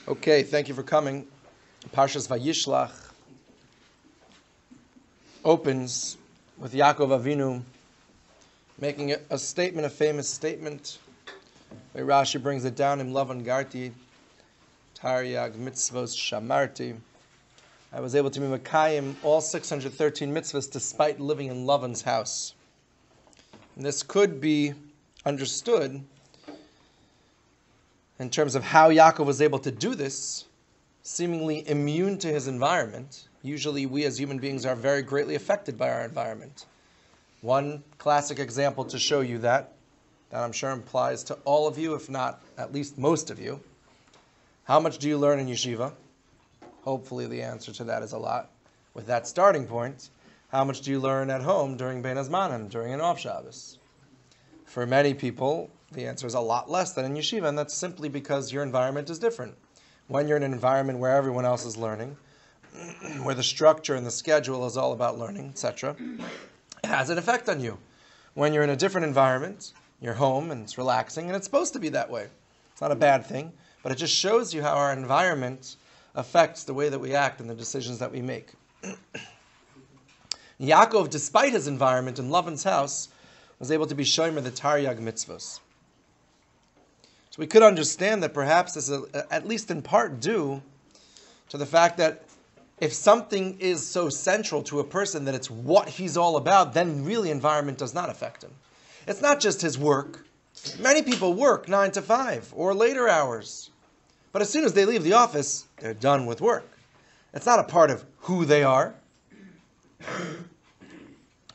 Okay, thank you for coming. Parshas Vayishlach opens with Yaakov Avinu making a statement, a famous statement. Where Rashi brings it down in Lavan Garti, Taryag mitzvos shamarti. I was able to be Mekayim all 613 mitzvahs despite living in Lavan's house. And this could be understood in terms of how Yaakov was able to do this, seemingly immune to his environment. Usually we as human beings are very greatly affected by our environment. One classic example to show you that I'm sure applies to all of you, if not at least most of you. How much do you learn in yeshiva? Hopefully the answer to that is a lot. With that starting point, how much do you learn at home during Bein Hazmanim, during an off Shabbos? For many people, the answer is a lot less than in yeshiva, and that's simply because your environment is different. When you're in an environment where everyone else is learning, where the structure and the schedule is all about learning, etc., it has an effect on you. When you're in a different environment, you're home and it's relaxing, and it's supposed to be that way. It's not a bad thing, but it just shows you how our environment affects the way that we act and the decisions that we make. Yaakov, despite his environment in Lavan's house, was able to be shomer the Taryag mitzvos. So we could understand that perhaps this is at least in part due to the fact that if something is so central to a person that it's what he's all about, then really environment does not affect him. It's not just his work. Many people work 9 to 5 or later hours. But as soon as they leave the office, they're done with work. It's not a part of who they are.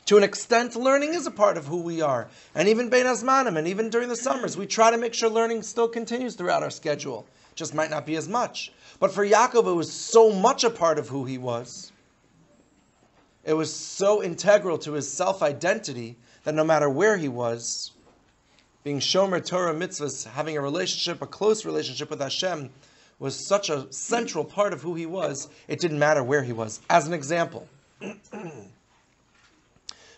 To an extent, learning is a part of who we are. And even Bein Hazmanim, and even during the summers, we try to make sure learning still continues throughout our schedule. Just might not be as much. But for Yaakov, it was so much a part of who he was. It was so integral to his self-identity that no matter where he was, being Shomer Torah mitzvahs, having a close relationship with Hashem, was such a central part of who he was, it didn't matter where he was. As an example,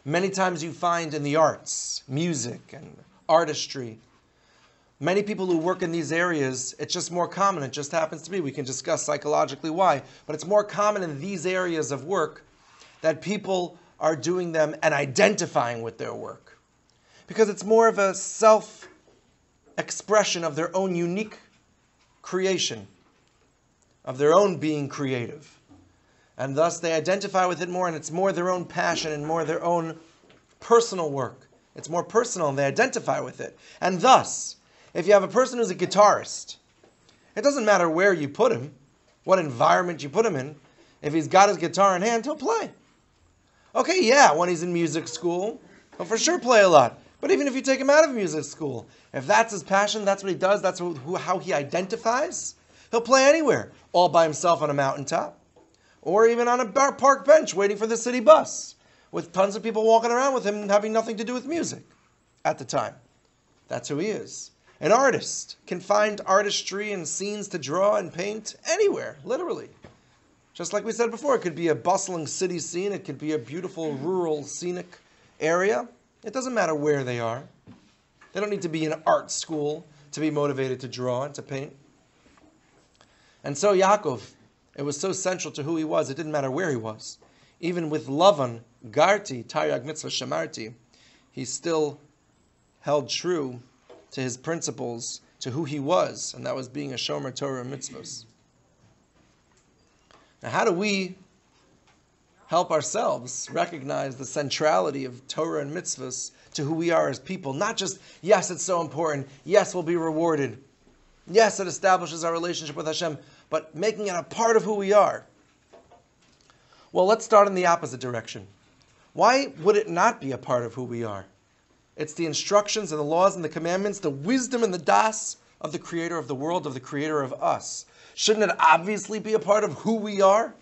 many times you find in the arts, music and artistry, many people who work in these areas, it's just more common. It just happens to be. We can discuss psychologically why. But it's more common in these areas of work that people are doing them and identifying with their work. Because it's more of a self-expression of their own unique creation, of their own being creative. And thus they identify with it more, and it's more their own passion and more their own personal work. It's more personal, and they identify with it. And thus, if you have a person who's a guitarist, it doesn't matter where you put him, what environment you put him in. If he's got his guitar in hand, he'll play. Okay, yeah, when he's in music school, he'll for sure play a lot. But even if you take him out of music school, if that's his passion, that's what he does, that's how he identifies, he'll play anywhere, all by himself on a mountaintop, or even on a park bench waiting for the city bus, with tons of people walking around with him having nothing to do with music at the time. That's who he is. An artist can find artistry and scenes to draw and paint anywhere, literally. Just like we said before, it could be a bustling city scene, it could be a beautiful rural scenic area. It doesn't matter where they are. They don't need to be in art school to be motivated to draw and to paint. And so Yaakov, it was so central to who he was, it didn't matter where he was. Even with Lavan, Garti, Taryag Mitzvah Shamarti, he still held true to his principles, to who he was, and that was being a Shomer Torah mitzvahs. Now how do we help ourselves recognize the centrality of Torah and mitzvahs to who we are as people? Not just, yes, it's so important, yes, we'll be rewarded, yes, it establishes our relationship with Hashem, but making it a part of who we are. Well, let's start in the opposite direction. Why would it not be a part of who we are? It's the instructions and the laws and the commandments, the wisdom and the das of the creator of the world, of the creator of us. Shouldn't it obviously be a part of who we are?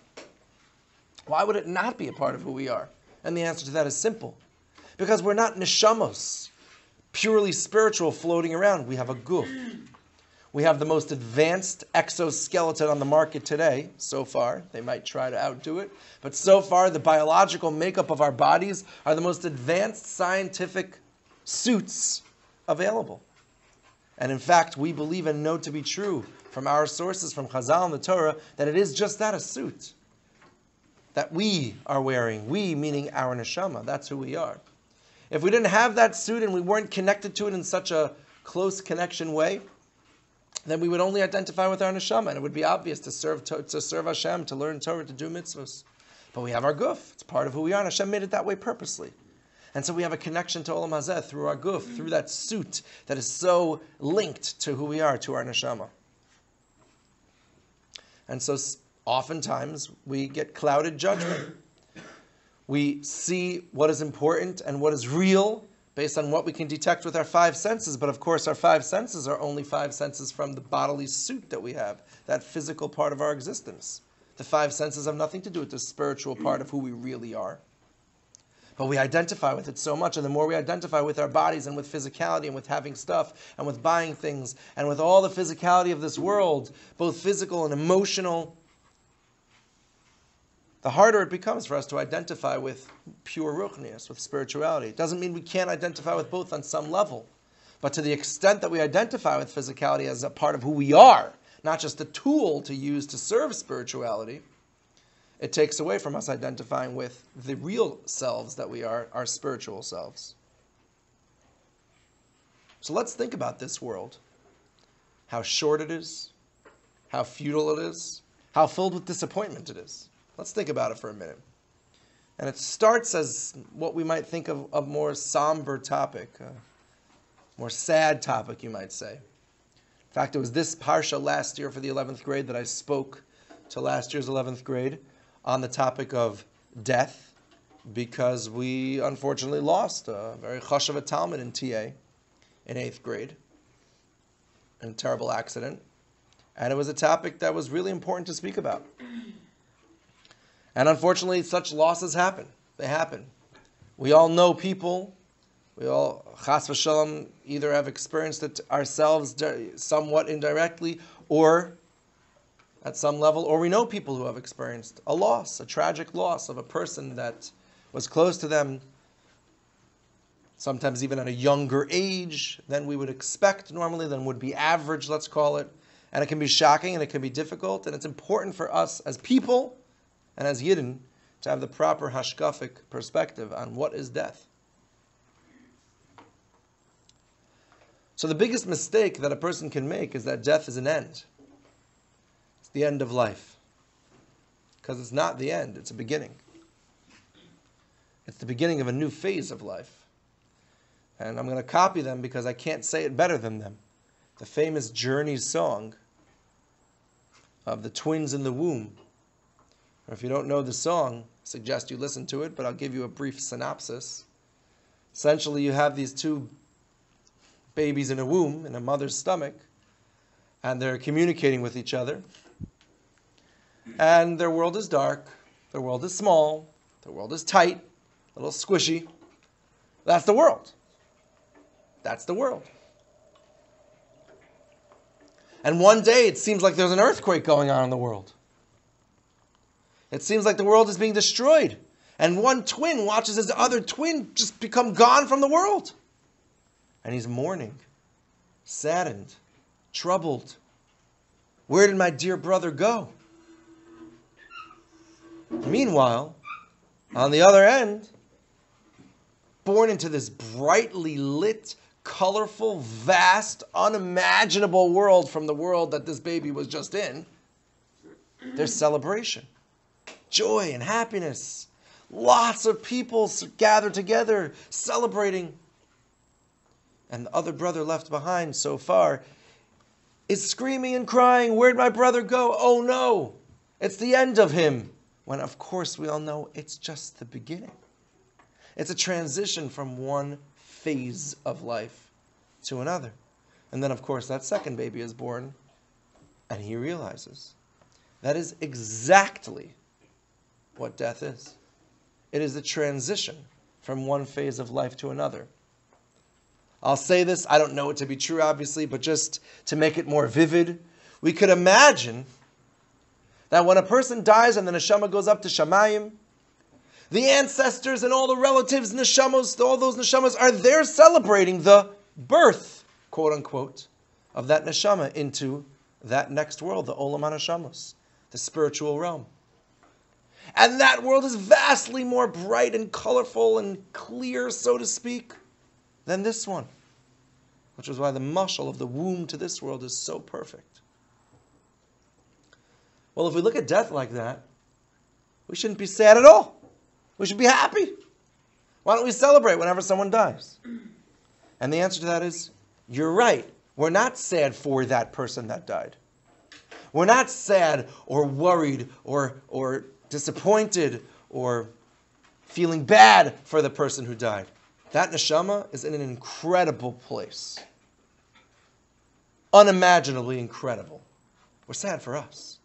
Why would it not be a part of who we are? And the answer to that is simple. Because we're not neshamos, purely spiritual floating around. We have a guf. We have the most advanced exoskeleton on the market today, so far. They might try to outdo it. But so far, the biological makeup of our bodies are the most advanced scientific suits available. And in fact, we believe and know to be true from our sources, from Chazal and the Torah, that it is just that, a suit that we are wearing. We, meaning our neshama. That's who we are. If we didn't have that suit and we weren't connected to it in such a close connection way, then we would only identify with our neshama, and it would be obvious to serve Hashem, to learn Torah, to do mitzvahs. But we have our guf. It's part of who we are, and Hashem made it that way purposely. And so we have a connection to Olam Hazeh through our guf, through that suit that is so linked to who we are, to our neshama. And so oftentimes we get clouded judgment. We see what is important and what is real based on what we can detect with our five senses. But of course, our five senses are only five senses from the bodily suit that we have, that physical part of our existence. The five senses have nothing to do with the spiritual part of who we really are. But we identify with it so much, and the more we identify with our bodies and with physicality and with having stuff and with buying things and with all the physicality of this world, both physical and emotional, the harder it becomes for us to identify with pure ruchnius, with spirituality. It doesn't mean we can't identify with both on some level, but to the extent that we identify with physicality as a part of who we are, not just a tool to use to serve spirituality, it takes away from us identifying with the real selves that we are, our spiritual selves. So let's think about this world. How short it is, how futile it is, how filled with disappointment it is. Let's think about it for a minute. And it starts as what we might think of a more somber topic, a more sad topic, you might say. In fact, it was this parsha last year for the 11th grade that I spoke to last year's 11th grade on the topic of death, because we unfortunately lost a very chashuv talmid in TA in 8th grade in a terrible accident. And it was a topic that was really important to speak about. And unfortunately, such losses happen. They happen. We all know people. We all, chas v'shalom, either have experienced it ourselves somewhat indirectly, or at some level, or we know people who have experienced a loss, a tragic loss of a person that was close to them, sometimes even at a younger age than we would expect normally, than would be average, let's call it. And it can be shocking and it can be difficult, and it's important for us as people and as Yidden to have the proper hashkafic perspective on what is death. So the biggest mistake that a person can make is that death is an end. The end of life. Because it's not the end, it's a beginning. It's the beginning of a new phase of life. And I'm going to copy them because I can't say it better than them. The famous Journey song of the twins in the womb. Or if you don't know the song, I suggest you listen to it, but I'll give you a brief synopsis. Essentially, you have these two babies in a womb, in a mother's stomach, and they're communicating with each other. And their world is dark, their world is small, their world is tight, a little squishy. That's the world. That's the world. And one day it seems like there's an earthquake going on in the world. It seems like the world is being destroyed. And one twin watches his other twin just become gone from the world. And he's mourning, saddened, troubled. Where did my dear brother go? Meanwhile, on the other end, born into this brightly lit, colorful, vast, unimaginable world from the world that this baby was just in, there's celebration, joy and happiness. Lots of people gather together, celebrating. And the other brother left behind so far is screaming and crying, where'd my brother go? Oh no, it's the end of him. When of course we all know it's just the beginning. It's a transition from one phase of life to another. And then of course that second baby is born and he realizes that is exactly what death is. It is a transition from one phase of life to another. I'll say this, I don't know it to be true obviously, but just to make it more vivid, we could imagine that when a person dies and the neshama goes up to Shamayim, the ancestors and all the relatives, neshamos, all those neshamas are there celebrating the birth, quote unquote, of that neshama into that next world, the Olam HaNeshamos, the spiritual realm. And that world is vastly more bright and colorful and clear, so to speak, than this one. Which is why the mashal of the womb to this world is so perfect. Well, if we look at death like that, we shouldn't be sad at all. We should be happy. Why don't we celebrate whenever someone dies? And the answer to that is, you're right. We're not sad for that person that died. We're not sad or worried or disappointed or feeling bad for the person who died. That neshama is in an incredible place. Unimaginably incredible. We're sad for us.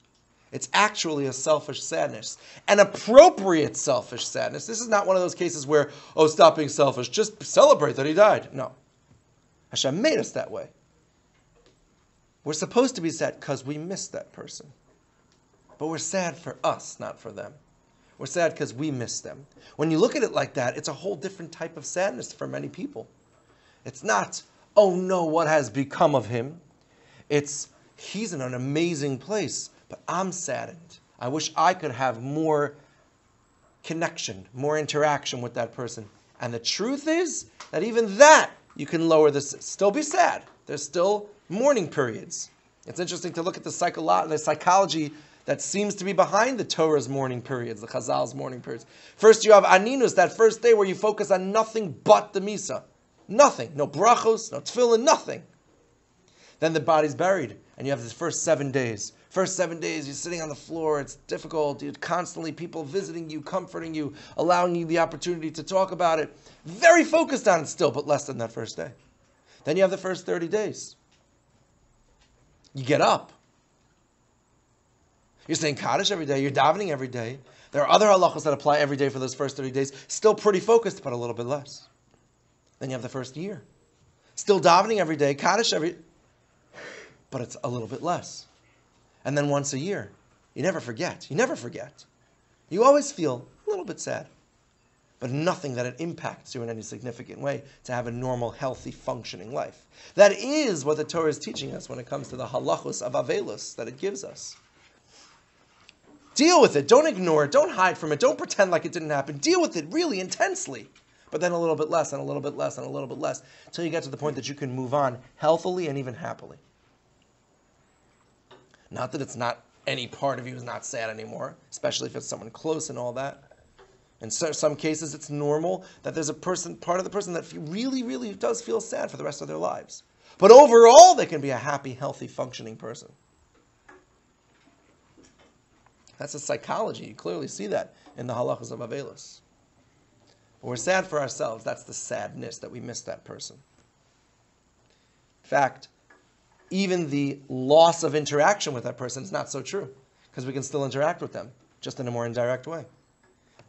It's actually a selfish sadness. An appropriate selfish sadness. This is not one of those cases where, oh, stop being selfish. Just celebrate that he died. No. Hashem made us that way. We're supposed to be sad because we missed that person. But we're sad for us, not for them. We're sad because we missed them. When you look at it like that, it's a whole different type of sadness for many people. It's not, oh no, what has become of him? It's, he's in an amazing place, but I'm saddened. I wish I could have more connection, more interaction with that person. And the truth is that even that, you can lower this, still be sad. There's still mourning periods. It's interesting to look at the psychology that seems to be behind the Torah's mourning periods, the Chazal's mourning periods. First you have Aninus, that first day where you focus on nothing but the Misa. Nothing. No brachos, no tefillin, nothing. Then the body's buried, and you have the first 7 days. First 7 days, you're sitting on the floor, it's difficult, you're constantly people visiting you, comforting you, allowing you the opportunity to talk about it. Very focused on it still, but less than that first day. Then you have the first 30 days. You get up. You're saying Kaddish every day, you're davening every day. There are other halachos that apply every day for those first 30 days. Still pretty focused, but a little bit less. Then you have the first year. Still davening every day, Kaddish but it's a little bit less. And then once a year. You never forget. You never forget. You always feel a little bit sad. But nothing that it impacts you in any significant way to have a normal, healthy, functioning life. That is what the Torah is teaching us when it comes to the halachos of Avelus that it gives us. Deal with it. Don't ignore it. Don't hide from it. Don't pretend like it didn't happen. Deal with it really intensely. But then a little bit less and a little bit less and a little bit less until you get to the point that you can move on healthily and even happily. Not that it's not, any part of you is not sad anymore, especially if it's someone close and all that. In some cases, it's normal that there's a person, part of the person that really, really does feel sad for the rest of their lives. But overall, they can be a happy, healthy, functioning person. That's a psychology. You clearly see that in the halachas of Avelus. But we're sad for ourselves. That's the sadness that we missed that person. In fact, even the loss of interaction with that person is not so true, because we can still interact with them, just in a more indirect way.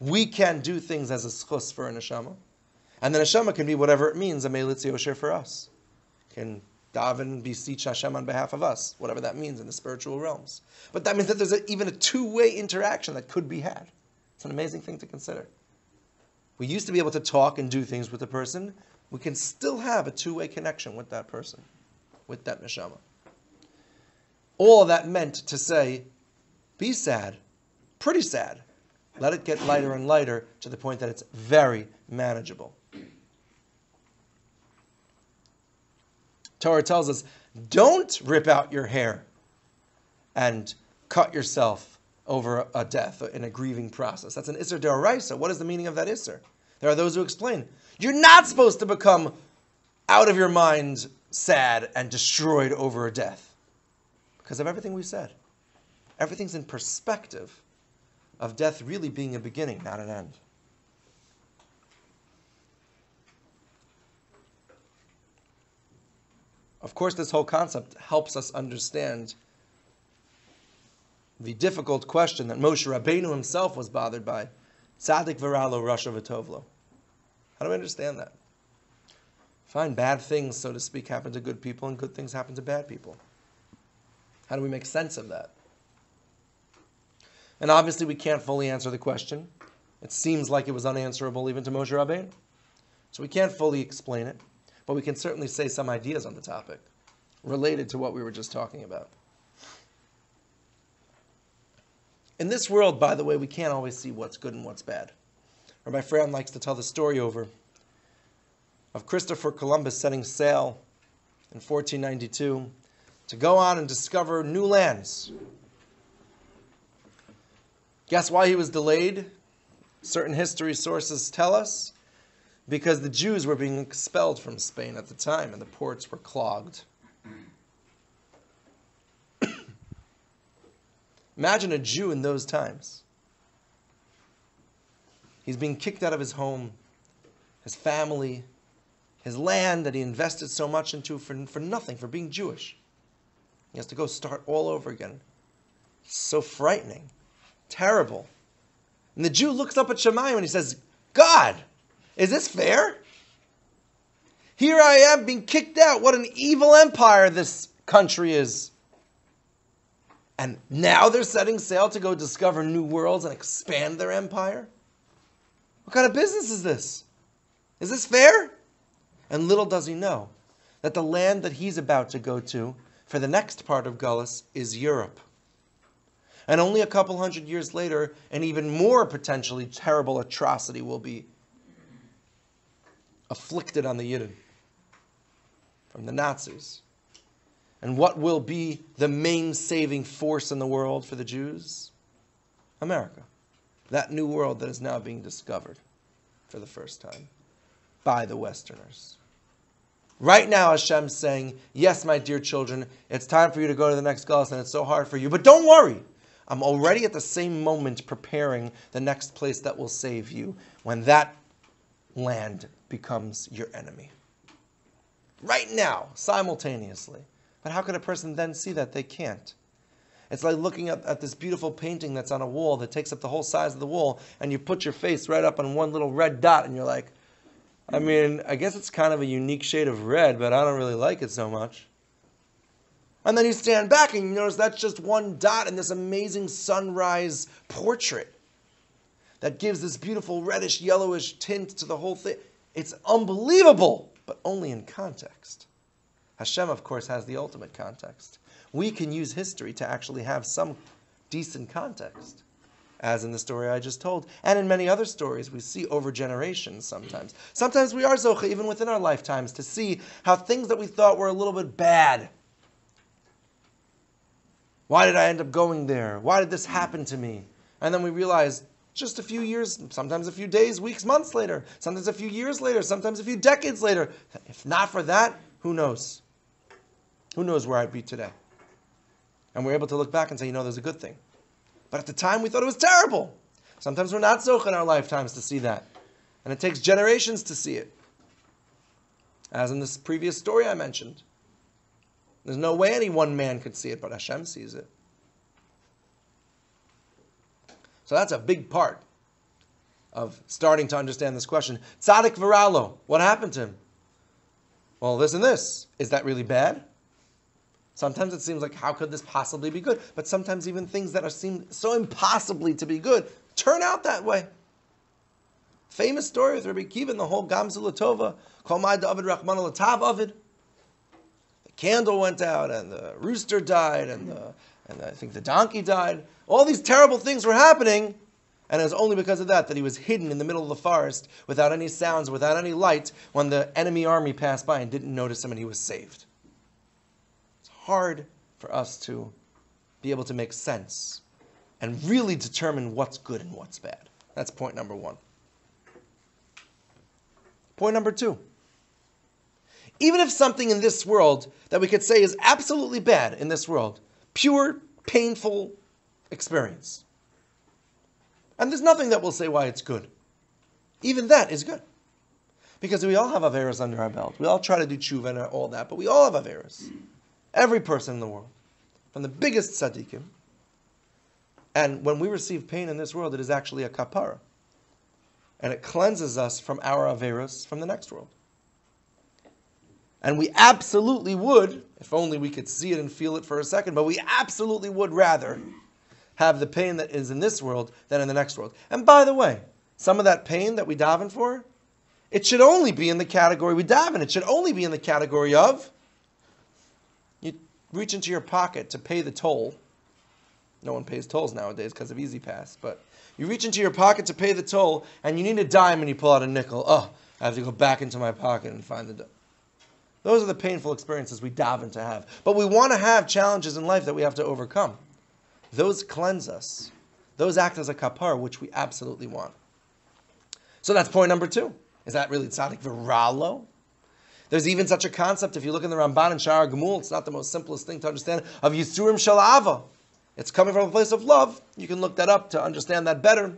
We can do things as a schus for a neshama, and the neshama can be whatever it means, a meilitz yosher for us. Can daven, beseech Hashem on behalf of us, whatever that means in the spiritual realms. But that means that there's even a two-way interaction that could be had. It's an amazing thing to consider. We used to be able to talk and do things with a person. We can still have a two-way connection with that person, with that neshama. All of that meant to say, be sad, pretty sad. Let it get lighter and lighter to the point that it's very manageable. Torah tells us, don't rip out your hair and cut yourself over a death in a grieving process. That's an Isser D'Oraisa. What is the meaning of that Isser? There are those who explain, you're not supposed to become out of your mind sad and destroyed over a death. Because of everything we said. Everything's in perspective of death really being a beginning, not an end. Of course, this whole concept helps us understand the difficult question that Moshe Rabbeinu himself was bothered by. Tzadik v'ralo, rasha v'tovlo. How do we understand that? Fine, bad things, so to speak, happen to good people, and good things happen to bad people. How do we make sense of that? And obviously we can't fully answer the question. It seems like it was unanswerable even to Moshe Rabbeinu. So we can't fully explain it, but we can certainly say some ideas on the topic. related to what we were just talking about. In this world, by the way, we can't always see what's good and what's bad. Rabbi Freund likes to tell the story over of Christopher Columbus setting sail in 1492 to go on and discover new lands. Guess why he was delayed? Certain history sources tell us because the Jews were being expelled from Spain at the time and the ports were clogged. Imagine a Jew in those times. He's being kicked out of his home, his family, his land that he invested so much into for nothing, for being Jewish. He has to go start all over again. It's so frightening, terrible. And the Jew looks up at Shemayim and he says, God, is this fair? Here I am being kicked out. What an evil empire this country is. And now they're setting sail to go discover new worlds and expand their empire? What kind of business is this? Is this fair? And little does he know that the land that he's about to go to for the next part of Gullus is Europe. And only a couple hundred years later, an even more potentially terrible atrocity will be afflicted on the Yidden from the Nazis. And what will be the main saving force in the world for the Jews? America. That new world that is now being discovered for the first time by the Westerners. Right now, Hashem's saying, yes, my dear children, it's time for you to go to the next Gullus, and it's so hard for you. But don't worry. I'm already at the same moment preparing the next place that will save you when that land becomes your enemy. Right now, simultaneously. But how can a person then see that? They can't. It's like looking at this beautiful painting that's on a wall that takes up the whole size of the wall, and you put your face right up on one little red dot, and you're like, I mean, I guess it's kind of a unique shade of red, but I don't really like it so much. And then you stand back and you notice that's just one dot in this amazing sunrise portrait that gives this beautiful reddish, yellowish tint to the whole thing. It's unbelievable, but only in context. Hashem, of course, has the ultimate context. We can use history to actually have some decent context, as in the story I just told. And in many other stories we see over generations sometimes. Sometimes we are zocha, even within our lifetimes, to see how things that we thought were a little bit bad. Why did I end up going there? Why did this happen to me? And then we realize just a few years, sometimes a few days, weeks, months later, sometimes a few years later, sometimes a few decades later. If not for that, who knows? Who knows where I'd be today? And we're able to look back and say, there's a good thing. But at the time, we thought it was terrible. Sometimes we're not zocha in our lifetimes to see that. And it takes generations to see it. As in this previous story I mentioned. There's no way any one man could see it, but Hashem sees it. So that's a big part of starting to understand this question. Tzaddik v'ralo, what happened to him? Well, this and this. Is that really bad? Sometimes it seems like, how could this possibly be good? But sometimes even things that seem so impossibly to be good turn out that way. Famous story with Rabbi Akiva and the whole Gamzu Latova, Kol Mai David Rachman Latav Avid. The candle went out, and the rooster died, and I think the donkey died. All these terrible things were happening, and it was only because of that he was hidden in the middle of the forest without any sounds, without any light, when the enemy army passed by and didn't notice him, and he was saved. Hard for us to be able to make sense and really determine what's good and what's bad. That's point number one. Point number two. Even if something in this world that we could say is absolutely bad in this world, pure, painful experience, and there's nothing that will say why it's good, even that is good. Because we all have averos under our belt. We all try to do tshuva and all that, but we all have averos. Every person in the world, from the biggest tzaddikim. And when we receive pain in this world, it is actually a kapara. And it cleanses us from our averos from the next world. And we absolutely would, if only we could see it and feel it for a second, but we absolutely would rather have the pain that is in this world than in the next world. And by the way, some of that pain that we daven for, it should only be in the category we daven. It should only be in the category of reach into your pocket to pay the toll. No one pays tolls nowadays because of Easy Pass, but you reach into your pocket to pay the toll, and you need a dime, and you pull out a nickel. Oh, I have to go back into my pocket and find the dime. Those are the painful experiences we daven to have. But we want to have challenges in life that we have to overcome. Those cleanse us. Those act as a kapar, which we absolutely want. So that's point number 2. Is that really tzaddik v'ralo? There's even such a concept, if you look in the Ramban and Sha'ar Gemul, it's not the most simplest thing to understand, of Yisurim Shel Ava. It's coming from a place of love. You can look that up to understand that better.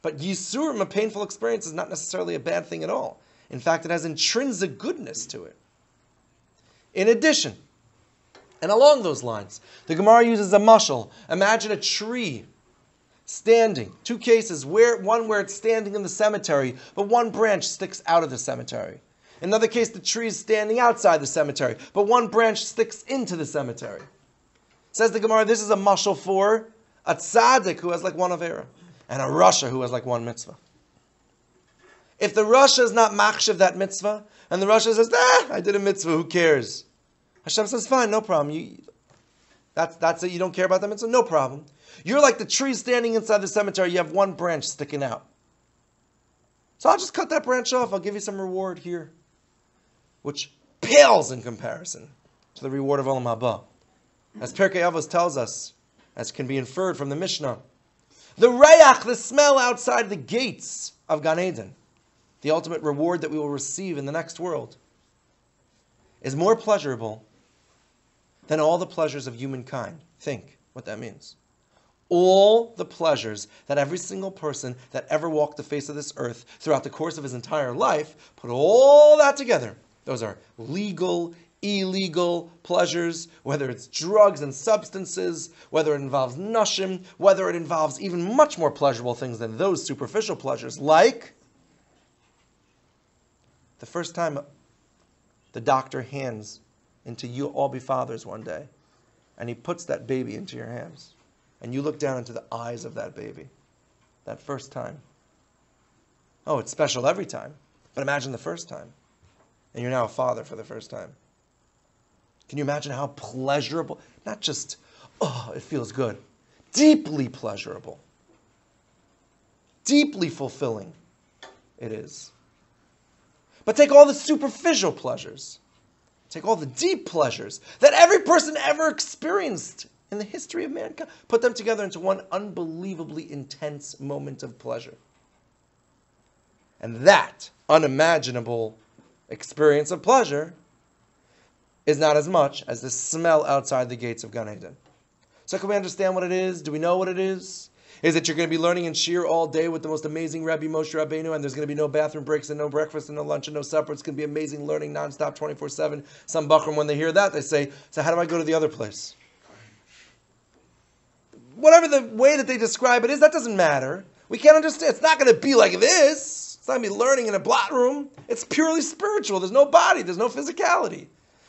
But Yisurim, a painful experience, is not necessarily a bad thing at all. In fact, it has intrinsic goodness to it. In addition, and along those lines, the Gemara uses a mashal. Imagine a tree standing. 2 cases, one where it's standing in the cemetery, but one branch sticks out of the cemetery. In another case, the tree is standing outside the cemetery, but one branch sticks into the cemetery. Says the Gemara, this is a mashal for a tzaddik who has like one avera, and a rasha who has like one mitzvah. If the rasha is not machshav that mitzvah, and the rasha says, I did a mitzvah, who cares? Hashem says, fine, no problem. That's it, you don't care about that mitzvah? No problem. You're like the tree standing inside the cemetery, you have one branch sticking out. So I'll just cut that branch off, I'll give you some reward here. Which pales in comparison to the reward of Olam Haba. As Perkei Avos tells us, as can be inferred from the Mishnah, the reyach, the smell outside the gates of Gan Eden, the ultimate reward that we will receive in the next world, is more pleasurable than all the pleasures of humankind. Think what that means. All the pleasures that every single person that ever walked the face of this earth throughout the course of his entire life, put all that together. Those are legal, illegal pleasures, whether it's drugs and substances, whether it involves nashim, whether it involves even much more pleasurable things than those superficial pleasures, like the first time the doctor hands into you all be fathers one day, and he puts that baby into your hands, and you look down into the eyes of that baby, that first time. Oh, it's special every time, but imagine the first time, and you're now a father for the first time. Can you imagine how pleasurable, not just, it feels good, deeply pleasurable, deeply fulfilling it is. But take all the superficial pleasures, take all the deep pleasures that every person ever experienced in the history of mankind, put them together into one unbelievably intense moment of pleasure. And that unimaginable experience of pleasure is not as much as the smell outside the gates of Gan Eden. So can we understand what it is? Do we know what it is? Is it you're going to be learning in Shir all day with the most amazing Rabbi Moshe Rabbeinu, and there's going to be no bathroom breaks and no breakfast and no lunch and no supper. It's going to be amazing learning nonstop 24/7. Some Bachram, when they hear that, they say, so how do I go to the other place? Whatever the way that they describe it is, that doesn't matter. We can't understand. It's not going to be like this. It's not going to be learning in a blot room. It's purely spiritual. There's no body. There's no physicality.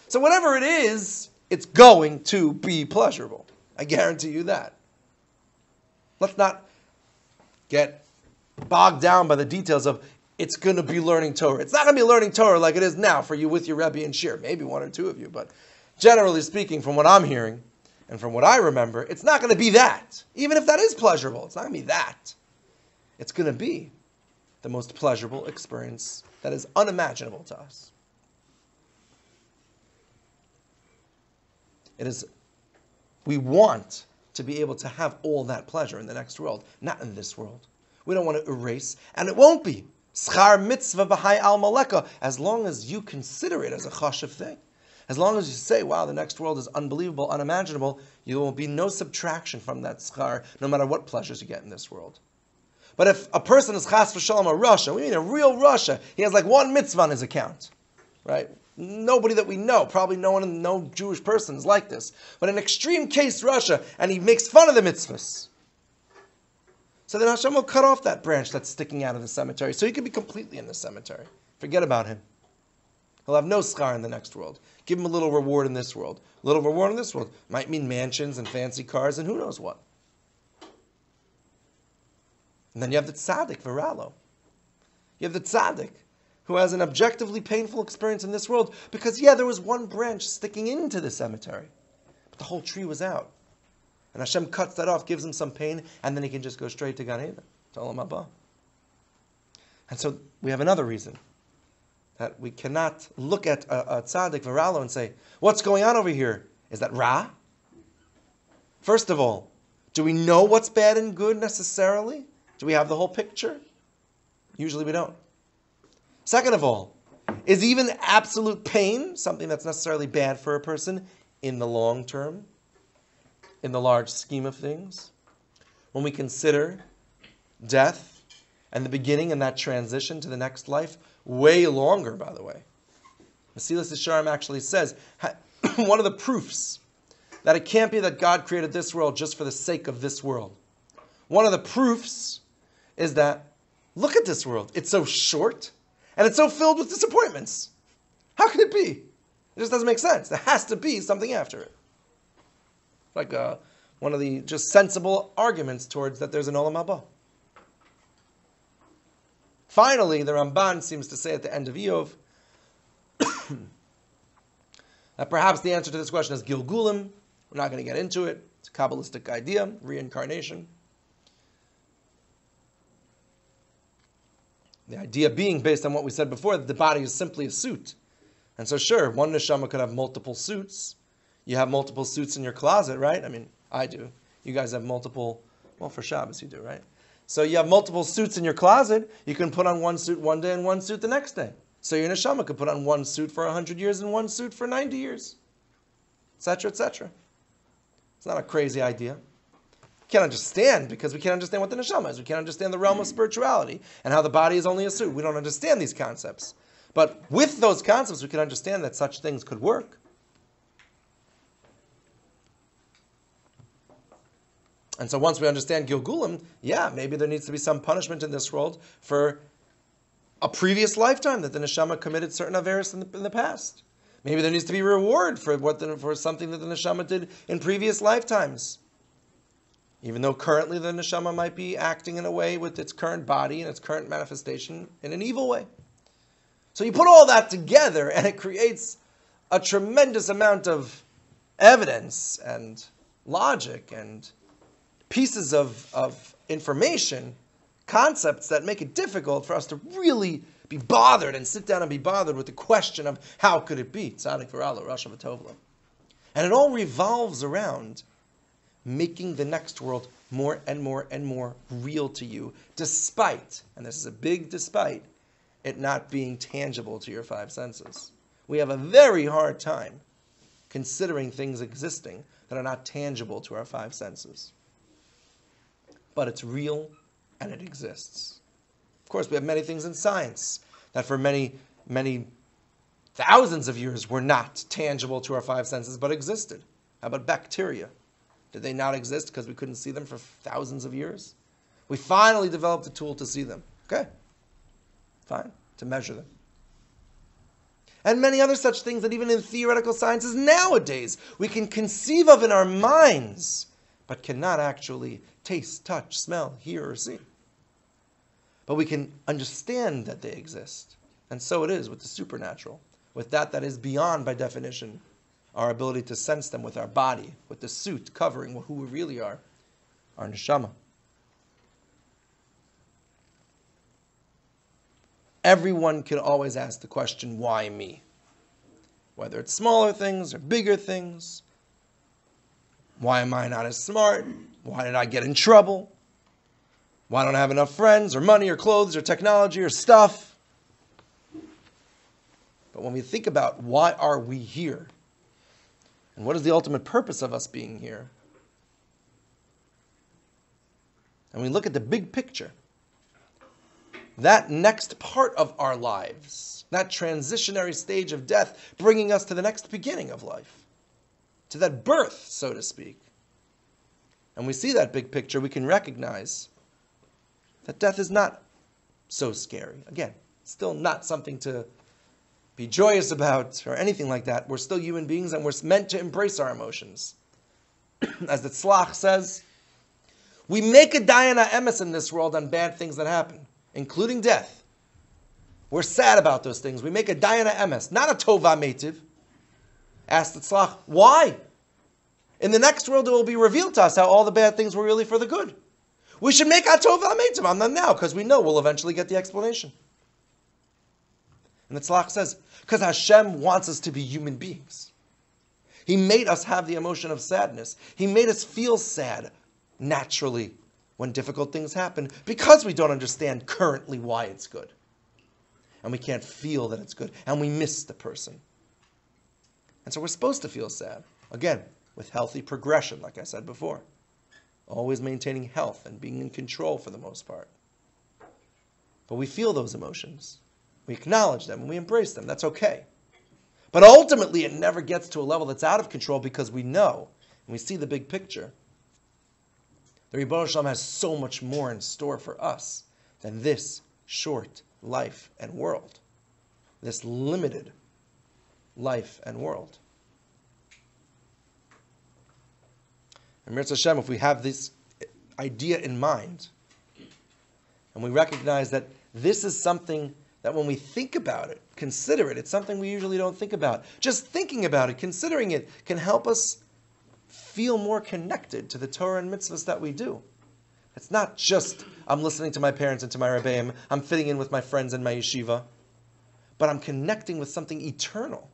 So whatever it is, it's going to be pleasurable. I guarantee you that. Let's not get bogged down by the details of it's going to be learning Torah. It's not going to be learning Torah like it is now for you with your Rebbe and Shir. Maybe one or two of you. But generally speaking, from what I'm hearing and from what I remember, it's not going to be that. Even if that is pleasurable, it's not going to be that. It's going to be the most pleasurable experience that is unimaginable to us. It is, we want to be able to have all that pleasure in the next world, not in this world. We don't want to erase, and it won't be. Schar mitzvah b'hai al maleka, as long as you consider it as a chashuv thing. As long as you say, wow, the next world is unbelievable, unimaginable, there will be no subtraction from that schar, no matter what pleasures you get in this world. But if a person is chas v'shalom a rasha, we mean a real rasha, he has like one mitzvah on his account, right? Nobody that we know, probably no Jewish person is like this. But in extreme case, Russia, and he makes fun of the mitzvahs. So then Hashem will cut off that branch that's sticking out of the cemetery, so he can be completely in the cemetery. Forget about him. He'll have no schar in the next world. Give him a little reward in this world. A little reward in this world might mean mansions and fancy cars and who knows what. And then you have the tzaddik, Viralo. You have the tzaddik, who has an objectively painful experience in this world because, there was one branch sticking into the cemetery. The whole tree was out. And Hashem cuts that off, gives him some pain, and then he can just go straight to Gan Eden, to Olam Haba. And so we have another reason that we cannot look at a tzaddik v'ralo and say, what's going on over here? Is that Ra? First of all, do we know what's bad and good necessarily? Do we have the whole picture? Usually we don't. Second of all, is even absolute pain something that's necessarily bad for a person in the long term, in the large scheme of things? When we consider death and the beginning and that transition to the next life, way longer, by the way. Mesilas Yesharim actually says, one of the proofs that it can't be that God created this world just for the sake of this world. One of the proofs is that, look at this world. It's so short, and it's so filled with disappointments. How can it be? It just doesn't make sense. There has to be something after it. Like one of the just sensible arguments towards that there's an Olam Haba. Finally, the Ramban seems to say at the end of Iyov that perhaps the answer to this question is Gilgulim. We're not going to get into it. It's a Kabbalistic idea, reincarnation. The idea being, based on what we said before, that the body is simply a suit. And so sure, one neshama could have multiple suits. You have multiple suits in your closet, right? I mean, I do. You guys have multiple, well, for Shabbos you do, right? So you have multiple suits in your closet. You can put on one suit one day and one suit the next day. So your neshama could put on one suit for 100 years and one suit for 90 years, etc., etc. It's not a crazy idea. We can't understand because we can't understand what the neshama is. We can't understand the realm of spirituality and how the body is only a suit. We don't understand these concepts. But with those concepts, we can understand that such things could work. And so once we understand Gilgulim, yeah, maybe there needs to be some punishment in this world for a previous lifetime that the neshama committed certain averos in the past. Maybe there needs to be a reward for something that the neshama did in previous lifetimes. Even though currently the neshama might be acting in a way with its current body and its current manifestation in an evil way. So you put all that together and it creates a tremendous amount of evidence and logic and pieces of information, concepts that make it difficult for us to really be bothered and sit down and be bothered with the question of how could it be? Tzadik v'ralo, Rasha v'tovlo. And it all revolves around making the next world more and more and more real to you, despite, and this is a big despite, it not being tangible to your five senses. We have a very hard time considering things existing that are not tangible to our five senses. But it's real and it exists. Of course, we have many things in science that for many, many thousands of years were not tangible to our five senses, but existed. How about bacteria? Did they not exist because we couldn't see them for thousands of years? We finally developed a tool to see them. Okay, fine, to measure them. And many other such things that even in theoretical sciences nowadays we can conceive of in our minds, but cannot actually taste, touch, smell, hear, or see. But we can understand that they exist. And so it is with the supernatural, with that is beyond, by definition, our ability to sense them with our body, with the suit covering who we really are, our neshama. Everyone can always ask the question, why me? Whether it's smaller things or bigger things. Why am I not as smart? Why did I get in trouble? Why don't I have enough friends or money or clothes or technology or stuff? But when we think about why are we here? And what is the ultimate purpose of us being here? And we look at the big picture. That next part of our lives, that transitionary stage of death, bringing us to the next beginning of life, to that birth, so to speak. And we see that big picture, we can recognize that death is not so scary. Again, still not something to be joyous about or anything like that. We're still human beings and we're meant to embrace our emotions. As the Tzlach says, we make a dayan ha'emes in this world on bad things that happen, including death. We're sad about those things. We make a dayan ha'emes, not a tova meitiv. Ask the Tzlach, why? In the next world, it will be revealed to us how all the bad things were really for the good. We should make Atov Ametiv on them now, because we know we'll eventually get the explanation. And the Tzlach says, because Hashem wants us to be human beings. He made us have the emotion of sadness. He made us feel sad naturally when difficult things happen, because we don't understand currently why it's good. And we can't feel that it's good, and we miss the person. And so we're supposed to feel sad. Again, with healthy progression, like I said before. Always maintaining health and being in control for the most part. But we feel those emotions. We acknowledge them and we embrace them. That's okay. But ultimately, it never gets to a level that's out of control, because we know, and we see the big picture, the Ribono Shel Olam has so much more in store for us than this short life and world. This limited life and world. And Mirz Hashem, if we have this idea in mind, and we recognize that this is something that when we think about it, consider it, it's something we usually don't think about. Just thinking about it, considering it, can help us feel more connected to the Torah and mitzvahs that we do. It's not just, I'm listening to my parents and to my rebbeim, I'm fitting in with my friends in my yeshiva, but I'm connecting with something eternal.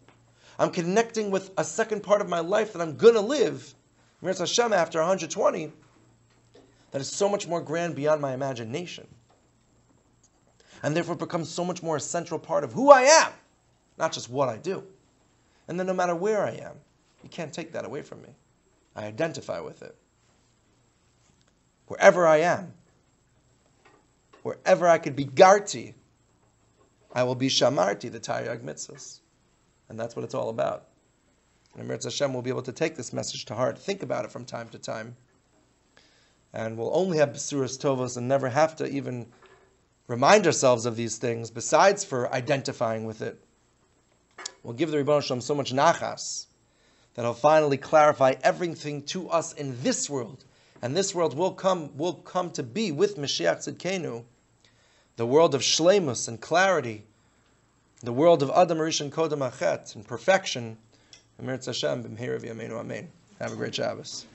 I'm connecting with a second part of my life that I'm going to live, Mirz Hashem, after 120, that is so much more grand beyond my imagination. And therefore becomes so much more a central part of who I am, not just what I do. And then no matter where I am, you can't take that away from me. I identify with it. Wherever I am, wherever I could be Garti, I will be Shamarti, the Taryag Mitzvahs. And that's what it's all about. And Mirz Hashem will be able to take this message to heart, think about it from time to time, and we'll only have Besuras Tovos and never have to even remind ourselves of these things, besides for identifying with it. We'll give the Ribono Shel Olam so much nachas that he'll finally clarify everything to us in this world. And this world will come to be, with Mashiach Tzidkenu, the world of shleimus and clarity, the world of Adam Rishon Kodem Achet and perfection. Mirz Hashem b'mheira v'yameinu amen. Have a great Shabbos.